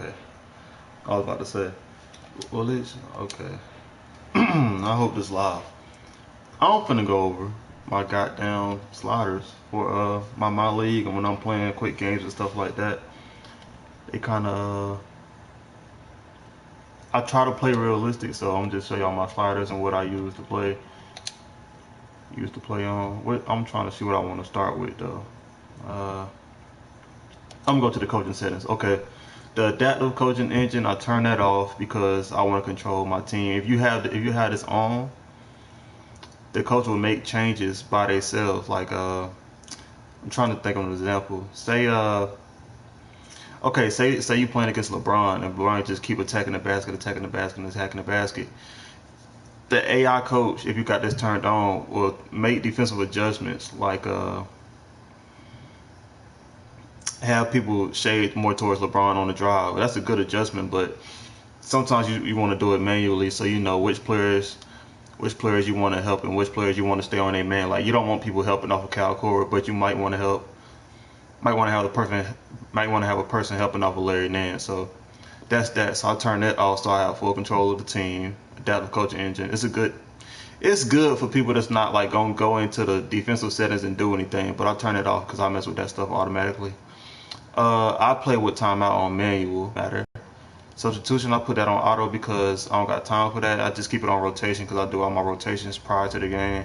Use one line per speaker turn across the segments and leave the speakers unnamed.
Okay. I was about to say. Well, it's okay. I hope this live. I'm finna go over my goddamn sliders for my league, and when I'm playing quick games and stuff like that, they kind of I try to play realistic, so I'm just show y'all my sliders and what I use to play. On. I'm trying to see what I want to start with though. I'm gonna go to the coaching settings. Okay, the adaptive coaching engine, I turn that off because I want to control my team. If you have this on, the coach will make changes by themselves. Like I'm trying to think of an example. Say okay, say you playing against LeBron and LeBron just keep attacking the basket, attacking the basket. The AI coach, if you got this turned on, will make defensive adjustments like have people shade more towards LeBron on the drive. That's a good adjustment, but sometimes you want to do it manually so you know which players you want to help and which players you want to stay on their man. Like you don't want people helping off of Cal Korver, but you might want to have a person helping off of Larry Nance. So that's that. So I turn that off so I have full control of the team. Adaptive coaching engine. It's good for people that's not like gonna go into the defensive settings and do anything, but I turn it off because I mess with that stuff automatically. I play with timeout on manual matter. Substitution, I put that on auto because I don't got time for that. I just keep it on rotation because I do all my rotations prior to the game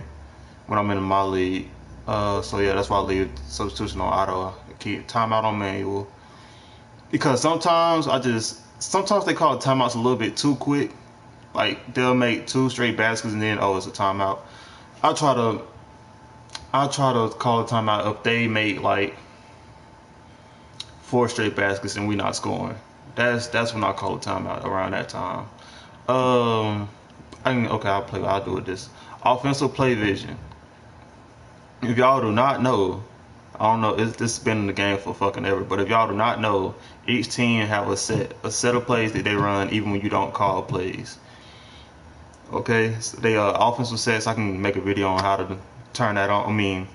when I'm in my league. So yeah, that's why I leave substitution on auto. I keep timeout on manual because sometimes they call timeouts a little bit too quick. Like they'll make 2 straight baskets and then it's a timeout. I try to call a timeout if they make like 4 straight baskets and we not scoring. That's when I call a timeout around that time. I'll do it this. Offensive play vision. If y'all do not know, I don't know, this has been in the game for fucking ever, but if y'all do not know, each team have a set of plays that they run even when you don't call plays. Okay, so they offensive sets. I can make a video on how to turn that on. I mean,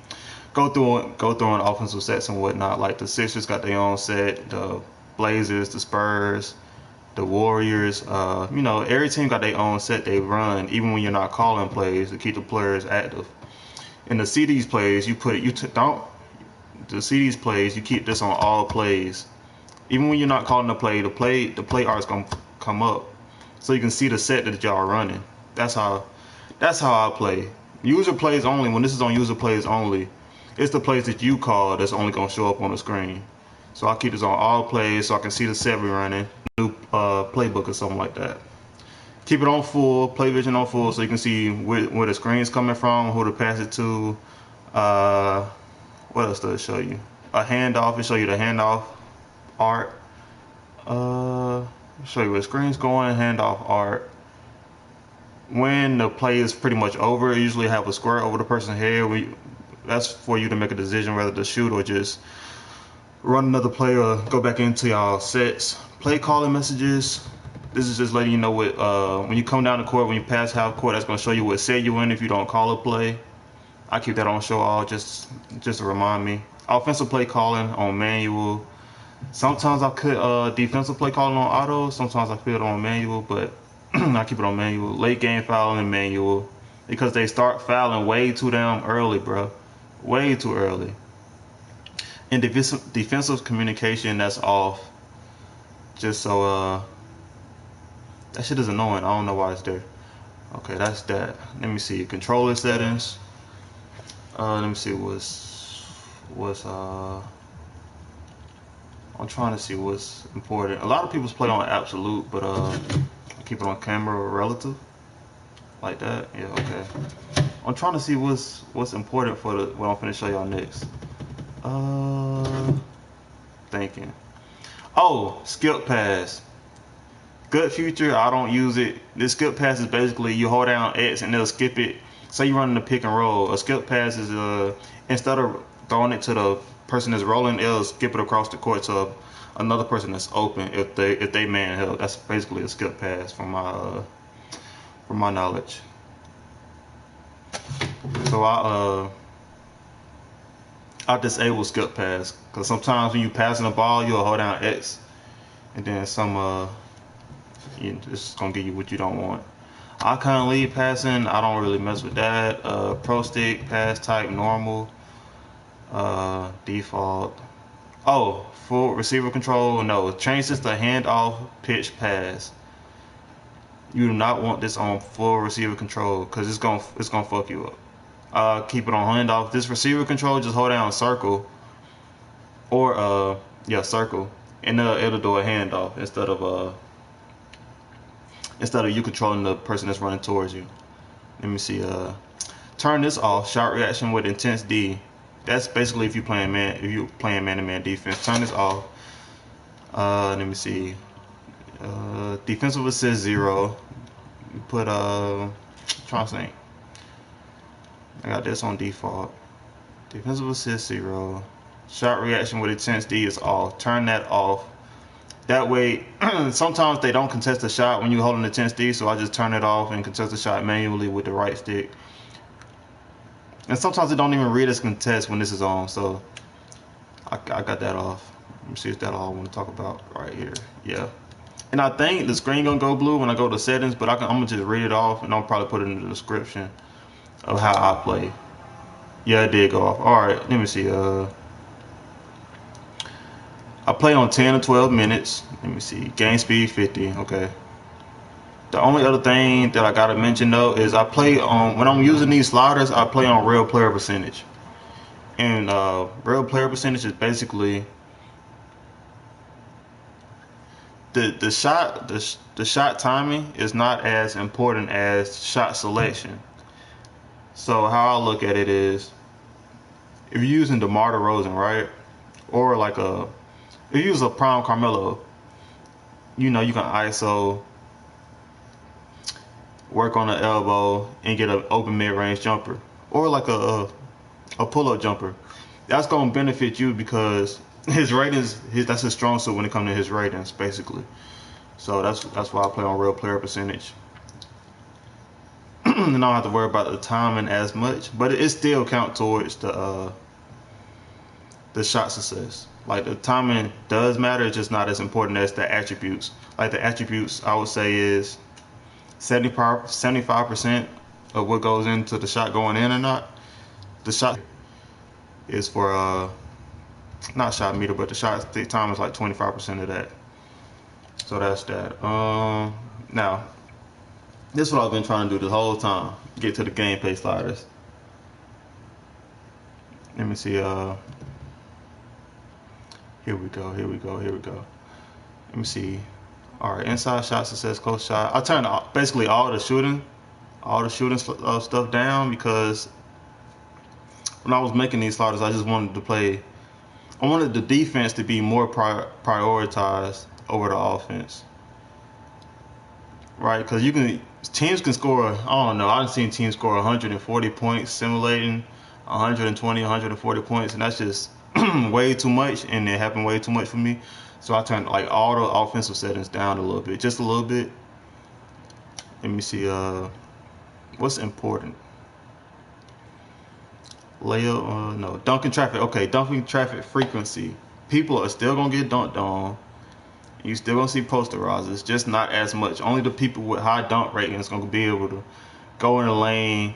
go through an offensive sets and whatnot. Like the Sixers got their own set, the Blazers, the Spurs, the Warriors. Every team got their own set they run, even when you're not calling plays to keep the players active. In the CDs plays, you keep this on all plays. Even when you're not calling the play art's gonna come up, so you can see the set that y'all are running. That's how I play. User plays only. When this is on user plays only, it's the plays that you call that's only gonna show up on the screen. So I keep this on all plays so I can see the set we're running, new playbook or something like that. Keep it on full, play vision on full, so you can see where the screen's coming from, who to pass it to. What else does it show you? A handoff. It show you the handoff art. Show you where the screen's going. Handoff art. When the play is pretty much over, you usually have a square over the person's head. That's for you to make a decision whether to shoot or just run another play or go back into y'all sets. Play calling messages. This is just letting you know what when you come down the court, when you pass half court, that's gonna show you what set you in if you don't call a play. I keep that on show all just to remind me. Offensive play calling on manual. Sometimes I put defensive play calling on auto. Sometimes I put it on manual, but I keep it on manual. Late game fouling in manual because they start fouling way too damn early, bro. Way too early. And defensive communication, that's off. Just so that shit is annoying. I don't know why it's there. Okay, that's that. Let me see controller settings. Let me see what's I'm trying to see what's important. A lot of people play on absolute, but I keep it on camera relative, like that. Yeah, okay. I'm trying to see what's important for what I'm finna show y'all next. Thinking. Oh, skip pass. Good future. I don't use it. This skip pass is basically you hold down X and they'll skip it. Say you're running the pick and roll. A skip pass is instead of throwing it to the person that's rolling, they'll skip it across the court to another person that's open if they man help. That's basically a skip pass from my knowledge. So I disable skip pass because sometimes when you passing the ball, you'll hold down X and then some it's gonna give you what you don't want. Icon lead passing, I don't really mess with that. Pro stick, pass type, normal, default. Oh, full receiver control, no. Change this to handoff, pitch, pass. You do not want this on full receiver control because it's gonna fuck you up. Keep it on handoff. This receiver control, just hold down circle or circle, and it'll do a handoff instead of you controlling the person that's running towards you. Let me see. Turn this off. Shot reaction with intense D. That's basically if you're playing man-to-man defense. Turn this off. Let me see. Defensive assist 0. You put trying to think. I got this on default. Defensive assist 0. Shot reaction with intense D is off. Turn that off. That way, sometimes they don't contest the shot when you hold an intense D, so I just turn it off and contest the shot manually with the right stick. And sometimes it don't even read as contest when this is on, so I got that off. Let me see if that's all I want to talk about right here. Yeah. And I think the screen gonna go blue when I go to settings, but I'm gonna just read it off and I'll probably put it in the description of how I play. Yeah, it did go off. Alright, let me see. I play on 10 or 12 minutes. Let me see. Game speed 50. Okay. The only other thing that I gotta mention though is I play on, when I'm using these sliders, I play on real player percentage. And real player percentage is basically the shot timing is not as important as shot selection. So how I look at it is, if you're using DeMar DeRozan, right, or like if you use a prime Carmelo, you know you can ISO, work on the elbow, and get an open mid-range jumper, or like a pull-up jumper. That's gonna benefit you because his ratings, that's his strong suit when it comes to his ratings, basically. So that's why I play on real player percentage. And I don't have to worry about the timing as much, but it still count towards the shot success. Like the timing does matter, it's just not as important as the attributes. Like the attributes, I would say is 75% of what goes into the shot going in or not. The shot is for not shot meter, but the shot time is like 25% of that. So that's that. Now this is what I've been trying to do the whole time. Get to the gameplay sliders. Let me see. Here we go. Let me see. All right, inside shot success, close shot. I turned basically all the shooting stuff down because when I was making these sliders, I just wanted to play. I wanted the defense to be more prioritized over the offense, right? Because teams can score. I don't know. I've seen teams score 140 points simulating 120, 140 points, and that's just way too much, and it happened way too much for me. So I turned like all the offensive settings down a little bit, just a little bit. Let me see. What's important? Layup. No, dunking traffic. Okay, dunking traffic frequency. People are still gonna get dunked on. You still gonna see posterizers, just not as much. Only the people with high dunk ratings gonna be able to go in the lane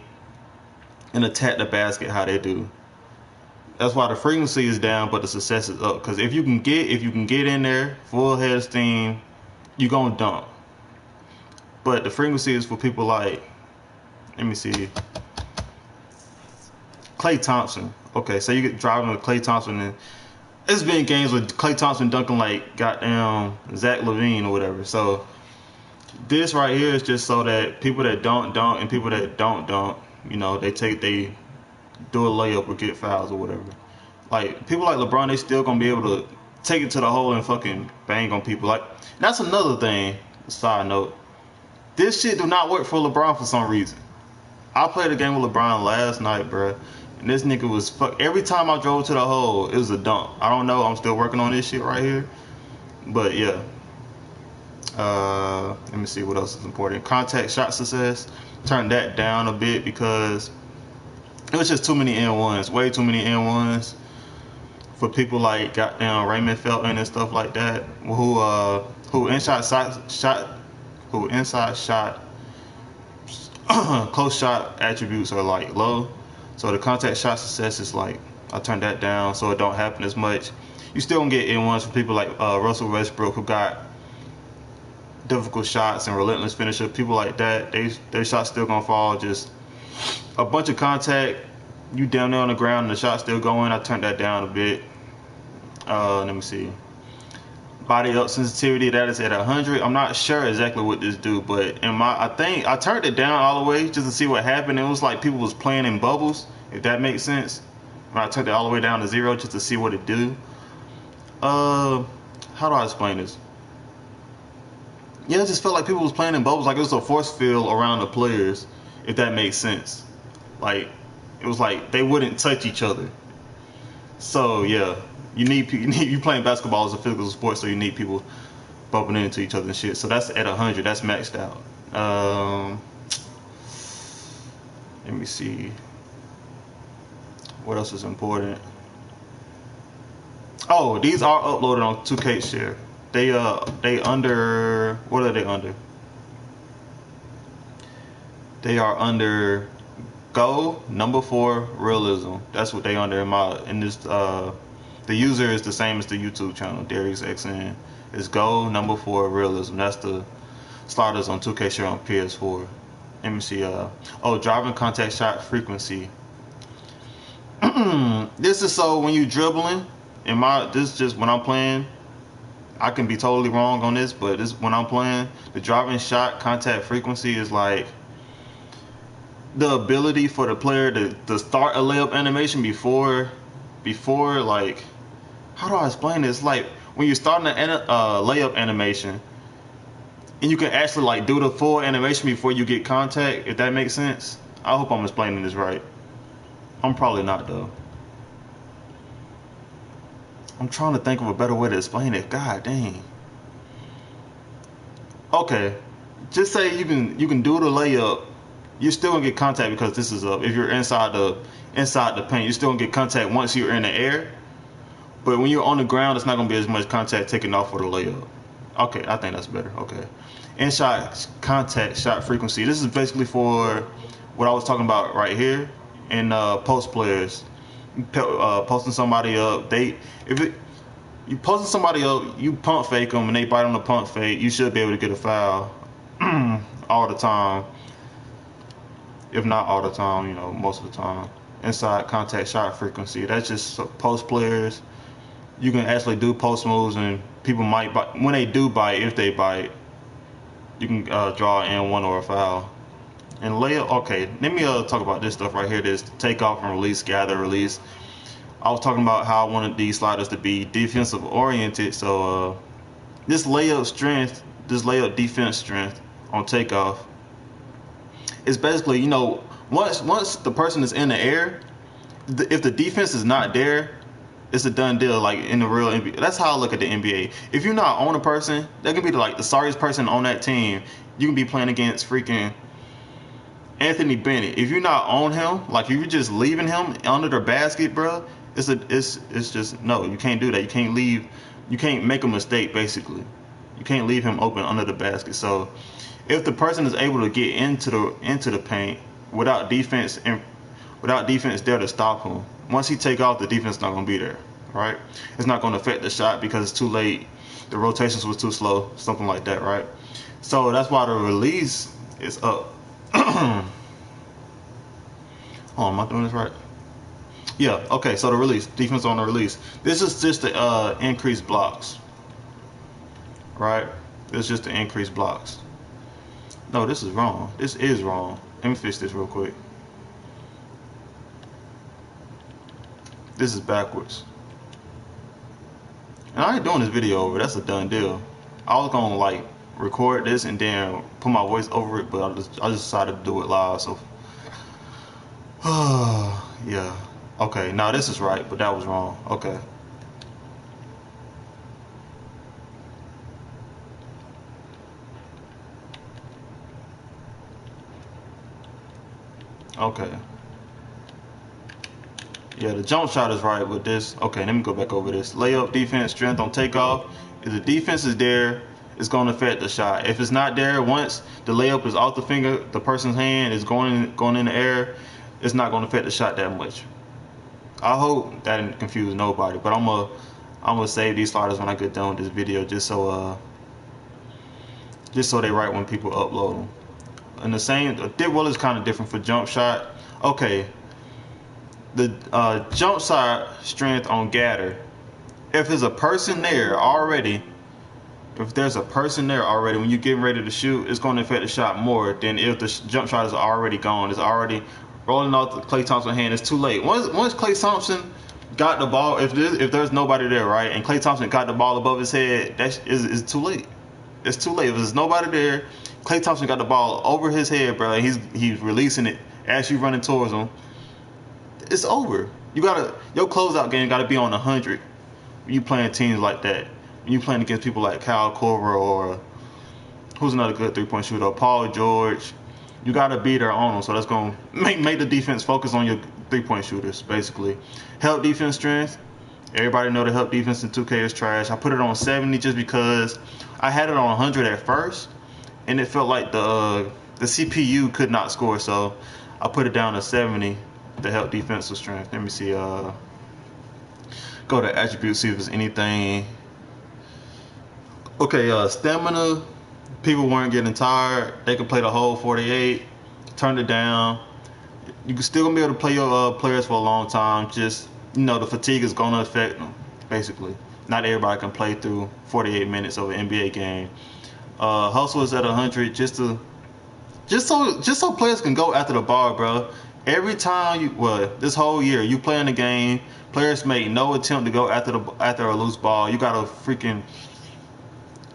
and attack the basket how they do. That's why the frequency is down, but the success is up. Because if you can get in there full head of steam, you gonna dunk. But the frequency is for people like, let me see, Klay Thompson. Okay, so you get driving with Klay Thompson, and it's been games with Klay Thompson dunking like goddamn Zach LaVine or whatever. So this right here is just so that people that don't dunk and people that don't dunk, you know, they do a layup or get fouls or whatever. Like people like LeBron, they still gonna be able to take it to the hole and fucking bang on people. Like that's another thing. Side note, this shit do not work for LeBron for some reason. I played a game with LeBron last night, bruh, and this nigga was every time I drove to the hole, it was a dunk. I don't know. I'm still working on this shit right here, but yeah. Let me see what else is important. Contact shot success. Turn that down a bit because it was just too many N1s, way too many N1s for people like goddamn Raymond Felton and stuff like that, who inside shot close shot attributes are like low. So the contact shot success is like, I turn that down so it don't happen as much. You still gonna get N1s for people like Russell Westbrook, who got difficult shots and relentless finisher. People like that, their shots still gonna fall. Just a bunch of contact, you down there on the ground and the shot's still going. I turned that down a bit. Let me see. Body up sensitivity, that is at 100. I'm not sure exactly what this do, but I think I turned it down all the way just to see what happened. It was like people was playing in bubbles, if that makes sense. When I turned it all the way down to 0 just to see what it do. How do I explain this? Yeah, it just felt like people was playing in bubbles, like it was a force field around the players, if that makes sense. Like it was like they wouldn't touch each other. So yeah, you playing basketball as a physical sport, so you need people bumping into each other and shit. So that's at 100. That's maxed out. Let me see. What else is important? Oh, these are uploaded on 2K Share. They under, what are they under? They are under Go4REALISM. That's what they under in this. The user is the same as the YouTube channel, Darius XN. It's Go4REALISM. That's the starters on 2K Share on PS4. Let me see. Driving contact shot frequency. This is so when you dribbling. This is just when I'm playing. I can be totally wrong on this, but this when I'm playing, the driving shot contact frequency is like the ability for the player to start a layup animation before like, how do I explain this? Like when you're starting a layup animation, and you can actually like do the full animation before you get contact, if that makes sense. I hope I'm explaining this right. I'm probably not though. I'm trying to think of a better way to explain it. God dang. Okay, just say you can do the layup. You're still gonna get contact because this is up. If you're inside the paint, you're still gonna get contact once you're in the air. But when you're on the ground, it's not gonna be as much contact taken off for the layup. Okay, I think that's better. Okay, inside contact shot frequency. This is basically for what I was talking about right here in post players. Posting somebody up, you posting somebody up, you pump fake them and they bite on the pump fake, you should be able to get a foul all the time. If not all the time, you know, most of the time. Inside contact shot frequency, that's just post players. You can actually do post moves and people might bite. When they do bite, if they bite, you can draw an N1 or a foul. And layup, okay, let me talk about this stuff right here. This takeoff and release, gather, release. I was talking about how I wanted these sliders to be defensive oriented. So this layup defense strength on takeoff is basically, you know, once the person is in the air, if the defense is not there, it's a done deal. Like in the real NBA, that's how I look at the NBA. If you're not on a person, that could be like the sorriest person on that team. You can be playing against freaking Anthony Bennett. If you're not on him, like if you're just leaving him under the basket, bro, it's just no. You can't do that. You can't leave. You can't make a mistake. Basically, you can't leave him open under the basket. So, if the person is able to get into the paint without defense there to stop him, once he take off, the defense is not gonna be there. Right? It's not gonna affect the shot because it's too late. The rotations was too slow. Something like that. Right? So that's why the release is up. Oh, am I doing this right? Yeah, okay, so the release, defense on the release. This is just to increase blocks. Right? It's just to increase blocks. No, this is wrong. This is wrong. Let me fix this real quick. This is backwards. And I ain't doing this video over. That's a done deal. I was gonna like record this and then put my voice over it, but I just decided to do it live. So, yeah. Okay, now this is right, but that was wrong. Okay. Okay. Yeah, the jump shot is right, but this, okay, let me go back over this. Layup, defense, strength on takeoff. If the defense is there, it's going to affect the shot. If it's not there, once the layup is off the person's hand, is going in the air, it's not going to affect the shot that much. I hope that didn't confuse nobody, but I'm gonna save these sliders when I get done with this video, just so they right when people upload them. And the same, dip well is kind of different for jump shot. Okay, the jump shot strength on gather. If there's a person there already, when you're getting ready to shoot, it's going to affect the shot more than if the jump shot is already gone. It's already rolling off the Klay Thompson hand. It's too late. Once Klay Thompson got the ball, if there's nobody there, right, and Klay Thompson got the ball above his head, it's too late. It's too late. If there's nobody there, Klay Thompson got the ball over his head, bro, and he's releasing it as you running towards him. It's over. Your closeout game got to be on 100. When you playing teams like that, when you playing against people like Kyle Korver or who's another good 3-point shooter, Paul George, you got to be there on them. So that's going to make the defense focus on your 3-point shooters, basically. Help defense strength. Everybody know the help defense in 2K is trash. I put it on 70 just because I had it on 100 at first, and it felt like the CPU could not score. So I put it down to 70 to help defensive strength. Let me see. Go to attributes, see if there's anything. Okay, stamina. People weren't getting tired. They could play the whole 48. Turn it down. You can still gonna be able to play your players for a long time. Just, the fatigue is gonna affect them. Basically, not everybody can play through 48 minutes of an NBA game. Hustle is at 100, just so players can go after the ball, bro. Every time this whole year you play in the game, players make no attempt to go after a loose ball. You gotta freaking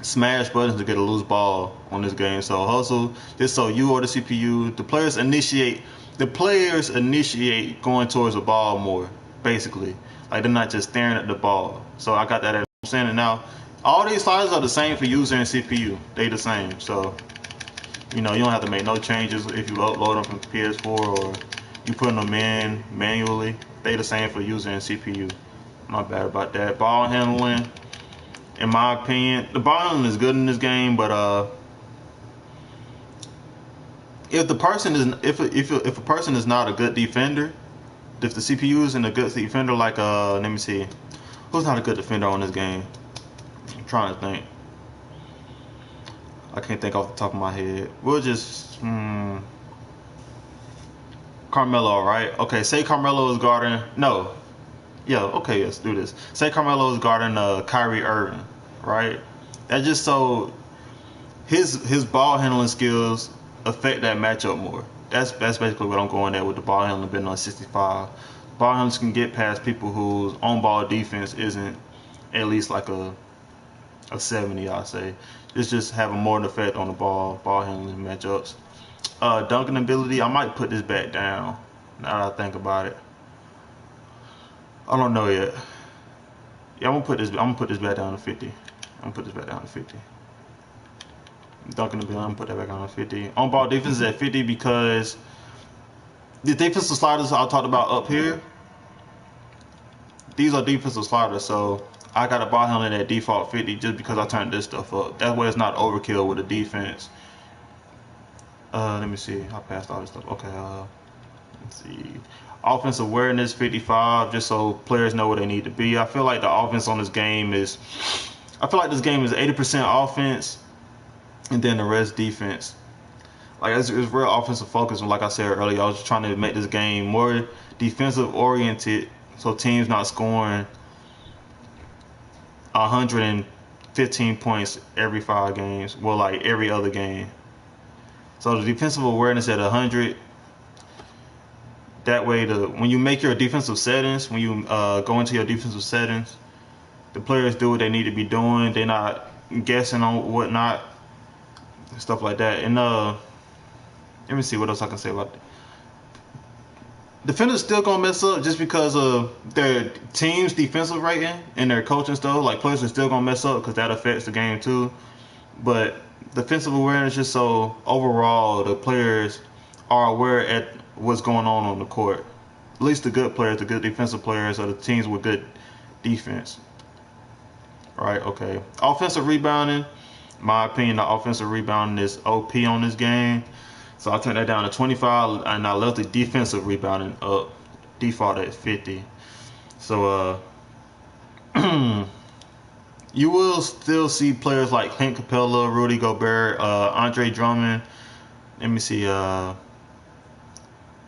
smash buttons to get a loose ball on this game. So hustle, just so you or the CPU, the players initiate going towards the ball more, basically. Like, they're not just staring at the ball. So I got that at I'm saying it now. All these sliders are the same for user and CPU. They the same. So you don't have to make no changes if you upload them from PS4 or you put them in manually. They the same for user and CPU. Not bad about that. Ball handling, in my opinion, the ball handling is good in this game, but if a person is not a good defender, if the CPU isn't a good defender, like let me see, who's not a good defender on this game? I'm trying to think. I can't think off the top of my head. We'll just Carmelo, right? Okay, say Carmelo is guarding. No, yeah. Okay, let's do this. Say Carmelo is guarding Kyrie Irving, right? That just so his ball handling skills affect that matchup more. That's basically what I'm going at with the ball handling being on 65. Ball handlers can get past people whose on-ball defense isn't at least like a 70, I'd say. It's just having more of an effect on the ball handling matchups. Dunking ability, I might put this back down now that I think about it. I don't know yet. Yeah, I'm gonna put this back down to 50. Dunking ability, I'm gonna put that back on 50. On ball defense is at 50 because the defensive sliders I talked about up here, these are defensive sliders, so I got a ball handling at default 50 just because I turned this stuff up. That way it's not overkill with the defense. Let me see. I passed all this stuff. Okay. Let's see. Offensive awareness 55, just so players know where they need to be. I feel like the offense on this game is 80% offense, and then the rest defense. Like, it's real offensive focus. And like I said earlier, I was just trying to make this game more defensive oriented, so teams not scoring 115 points every 5 games. Well, like every other game. So the defensive awareness at 100. That way, when you make your defensive settings, when you go into your defensive settings, the players do what they need to be doing. They're not guessing on whatnot, stuff like that. And let me see what else I can say about that. Defenders still gonna mess up just because of their team's defensive rating and their coaching stuff. Like, players are still gonna mess up because that affects the game too. But defensive awareness, just so overall the players are aware at what's going on the court. at least the good players, the good defensive players, or the teams with good defense. Right? Okay. Offensive rebounding. My opinion, the offensive rebounding is OP on this game. So I turned that down to 25, and I left the defensive rebounding up, default at 50. So you will still see players like Clint Capella, Rudy Gobert, Andre Drummond. Let me see,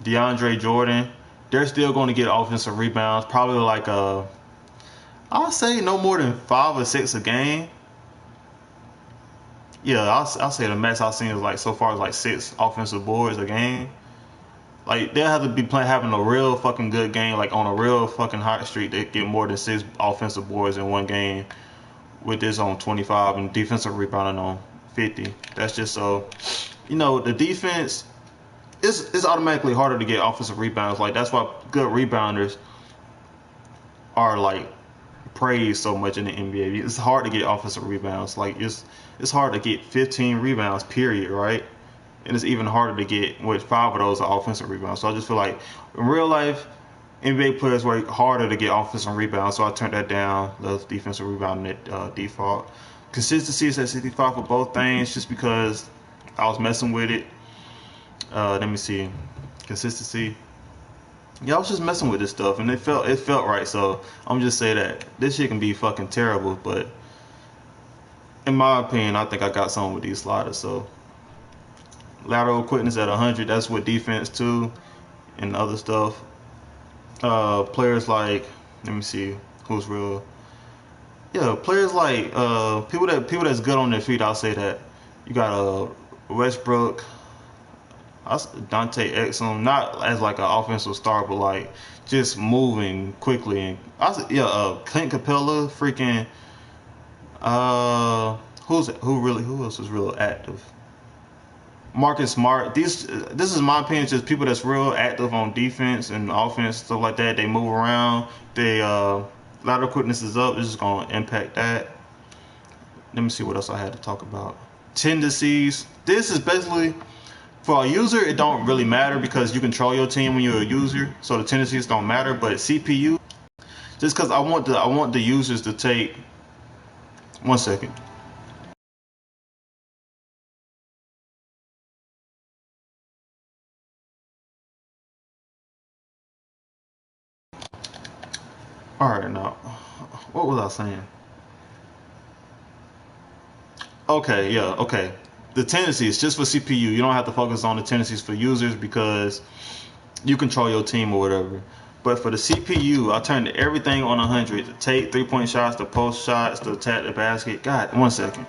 DeAndre Jordan. They're still going to get offensive rebounds, probably like I'll say no more than 5 or 6 a game. Yeah, I'll say the max I've seen is like so far is like 6 offensive boards a game. Like they'll have to be having a real fucking good game, like on a real fucking hot streak, to get more than 6 offensive boards in one game. With this on 25 and defensive rebounding on 50. That's just so, the defense is automatically harder to get offensive rebounds. Like that's why good rebounders are like praised so much in the NBA. It's hard to get offensive rebounds. Like it's hard to get 15 rebounds, period, right? And it's even harder to get, which 5 of those are offensive rebounds. So I just feel like in real life, NBA players work harder to get offensive rebounds, so I turned that down. Love defensive rebounding at default. Consistency is at 65 for both things, just because I was messing with it. Let me see, consistency. Yeah, I was just messing with this stuff, and it felt right. So I'm just say that this shit can be fucking terrible, but in my opinion, I think I got something with these sliders. So lateral quickness at 100. That's with defense too, and other stuff. Players like, let me see who's real. Yeah, players like people that's good on their feet. I'll say that you got Westbrook, Dante Exum, not as like an offensive star, but like just moving quickly. And Clint Capella, freaking who else is real active? Marcus Smart. This is my opinion. Just people that's real active on defense and offense, stuff like that. They move around. They lateral quickness is up. This is gonna impact that. Let me see what else I had to talk about. Tendencies. This is basically for a user. It don't really matter because you control your team when you're a user, so the tendencies don't matter. But CPU, just because I want the users to take. 1 second. All right, now, what was I saying? Okay, yeah, okay. The tendencies just for CPU. You don't have to focus on the tendencies for users because you control your team or whatever. But for the CPU, I turned everything on 100 to take 3-point shots, to post shots, to attack the basket. God, 1 second.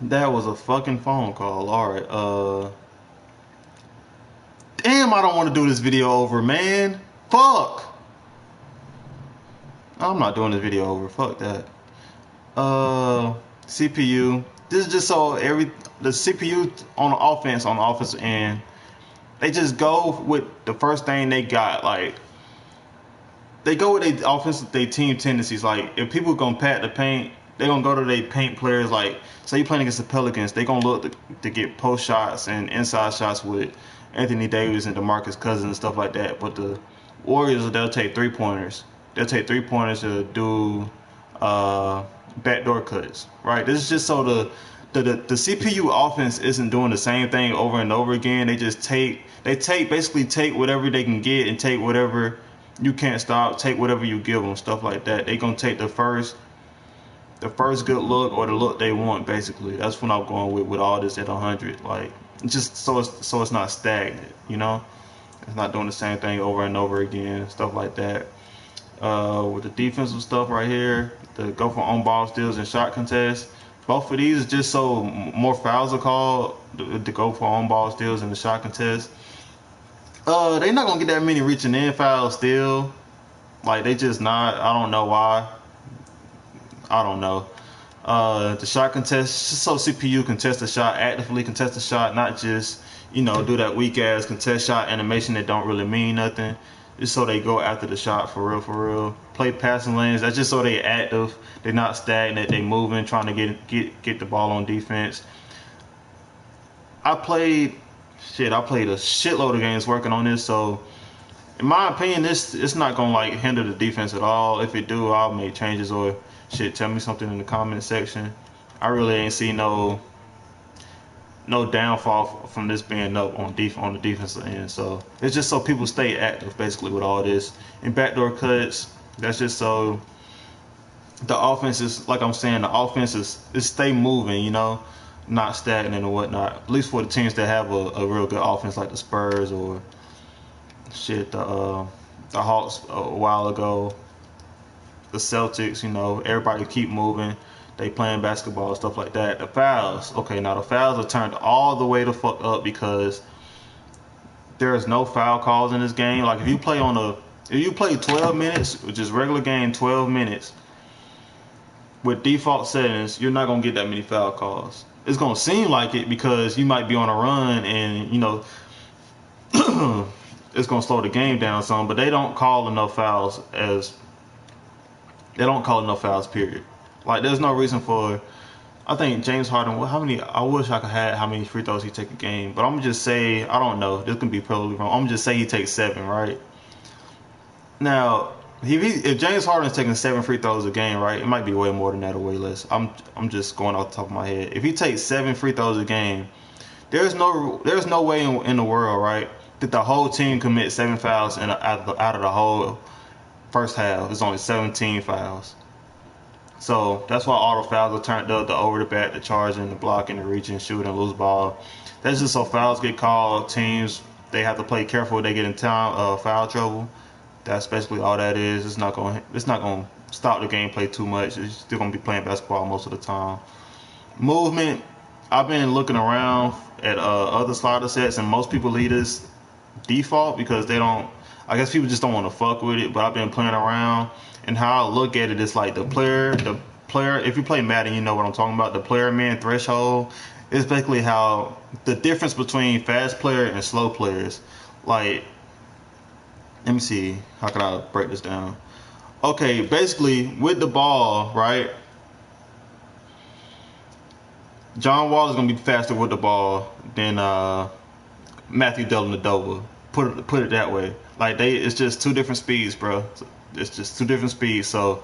That was a fucking phone call. Alright, damn, I don't want to do this video over, man. Fuck! I'm not doing this video over. Fuck that. CPU. This is just so the CPU on the offensive end, they just go with the first thing they got. Like, they go with their team tendencies. Like, if people gonna pat the paint, they gonna go to their paint players. Like, say you playing against the Pelicans, they gonna look to get post shots and inside shots with Anthony Davis and DeMarcus Cousins and stuff like that. But the Warriors, they'll take 3-pointers. They'll take 3-pointers to do backdoor cuts. Right? This is just so the CPU offense isn't doing the same thing over and over again. They just basically take whatever they can get and take whatever you can't stop, take whatever you give them, stuff like that. They gonna take the first good look or the look they want. Basically, that's what I'm going with all this at 100. Like, just so it's not stagnant. You know, it's not doing the same thing over and over again, stuff like that. With the defensive stuff right here, the go for on ball steals and shot contests. Both of these is just so more fouls are called. The go for on ball steals and the shot contest. They're not gonna get that many reaching in fouls still. Like, they just not. I don't know why. I don't know. The shot contest, just so CPU contest the shot, actively contest the shot, not just, do that weak ass contest shot animation that don't really mean nothing. Just so they go after the shot for real. Play passing lanes. That's just so they active. They're not stagnant. They moving, trying to get the ball on defense. I played a shitload of games working on this, so in my opinion, it's not gonna like hinder the defense at all. If it do, I'll make changes or shit. Tell me something in the comment section. I really ain't see no downfall from this being up on the defensive end. So it's just so people stay active basically with all this. And backdoor cuts, that's just so the offense is, like I'm saying, the offense is stay moving, not stagnant or whatnot. At least for the teams that have a real good offense like the Spurs or shit, the Hawks a while ago, the Celtics, everybody keep moving. They playing basketball, stuff like that. The fouls, okay, now the fouls are turned all the way the fuck up because there is no foul calls in this game. Like, if you play 12 minutes, which is regular game 12 minutes, with default settings, you're not gonna get that many foul calls. It's gonna seem like it because you might be on a run and it's gonna slow the game down some, but they don't call enough fouls period. Like, there's no reason for, I think James Harden, I wish I could have how many free throws he take a game, but I'm gonna just say, I don't know, this can be probably wrong, I'm gonna just say he takes 7, right? Now, if James Harden is taking 7 free throws a game, right, it might be way more than that or way less. I'm just going off the top of my head. If he takes 7 free throws a game, there's no way in the world, right, that the whole team commit 7 fouls out of the whole first half. It's only 17 fouls. So that's why all the fouls are turned up: the over the back, the charging, the blocking, the reaching, shooting, lose ball. That's just so fouls get called. Teams, they have to play careful when they get in foul trouble. That's basically all that is. It's not going to stop the gameplay too much. It's still going to be playing basketball most of the time. Movement, I've been looking around at other slider sets, and most people leave this default because they don't. I guess people just don't want to fuck with it. But I've been playing around, and how I look at it is like the player. If you play Madden, you know what I'm talking about. The player man threshold is basically how the difference between fast player and slow players. Like, let me see, how can I break this down? Okay, basically with the ball, right? John Wall is gonna be faster with the ball than Matthew Dellavedova. Put it that way. Like, it's just two different speeds, bro. It's just two different speeds. So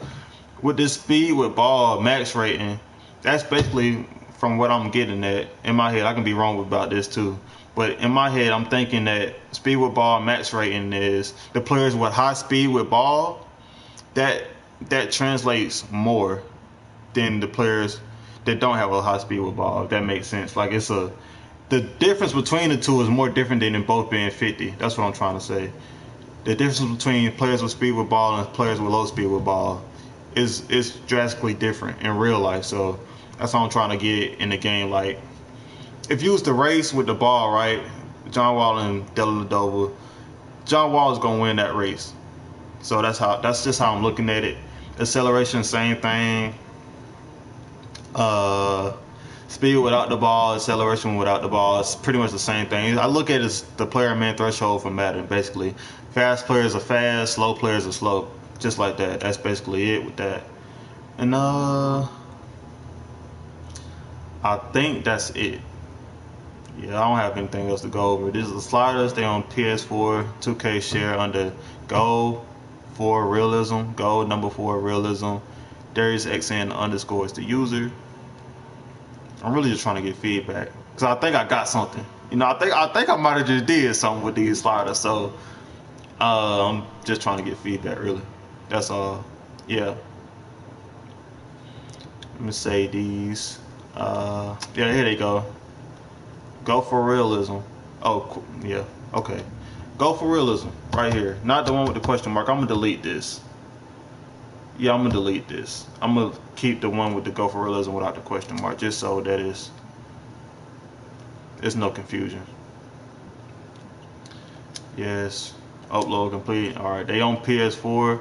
with this speed with ball max rating, that's basically, from what I'm getting at in my head. I can be wrong about this too, but in my head, I'm thinking that speed with ball max rating is the players with high speed with ball. That translates more than the players that don't have a high speed with ball. If that makes sense. Like, the difference between the two is more different than them both being 50. That's what I'm trying to say. The difference between players with speed with ball and players with low speed with ball is drastically different in real life. So That's what I'm trying to get in the game. Like, if you was to race with the ball, right, John Wall and Dellavedova, John Wall is gonna win that race. So that's just how I'm looking at it. Acceleration, same thing. Uh, Speed without the ball, acceleration without the ball, it's pretty much the same thing. I look at it as the player man threshold for Madden, basically. Fast players are fast, slow players are slow. Just like that. That's basically it with that. And I think that's it. Yeah, I don't have anything else to go over. This is the sliders. They on PS4, 2K share under Go4REALISM. Go number 4 realism. Darius XN underscore is the user. I'm really just trying to get feedback because I think I got something. You know, I think I might have just did something with these sliders. So I'm just trying to get feedback. Really, that's all. Yeah. Let me say these. Yeah, here they go. Go4REALISM. Oh, yeah. Okay. Go4REALISM right here. Not the one with the question mark. I'm gonna delete this. Yeah, I'm gonna delete this. I'm gonna keep the one with the Go4REALISM without the question mark, just so that there's no confusion. Yes. Upload complete. All right. They on PS4.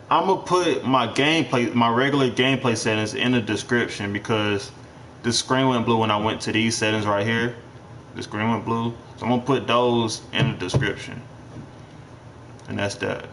I'm gonna put my gameplay, my regular gameplay settings in the description because the screen went blue when I went to these settings right here. The screen went blue, so I'm gonna put those in the description, and that's that.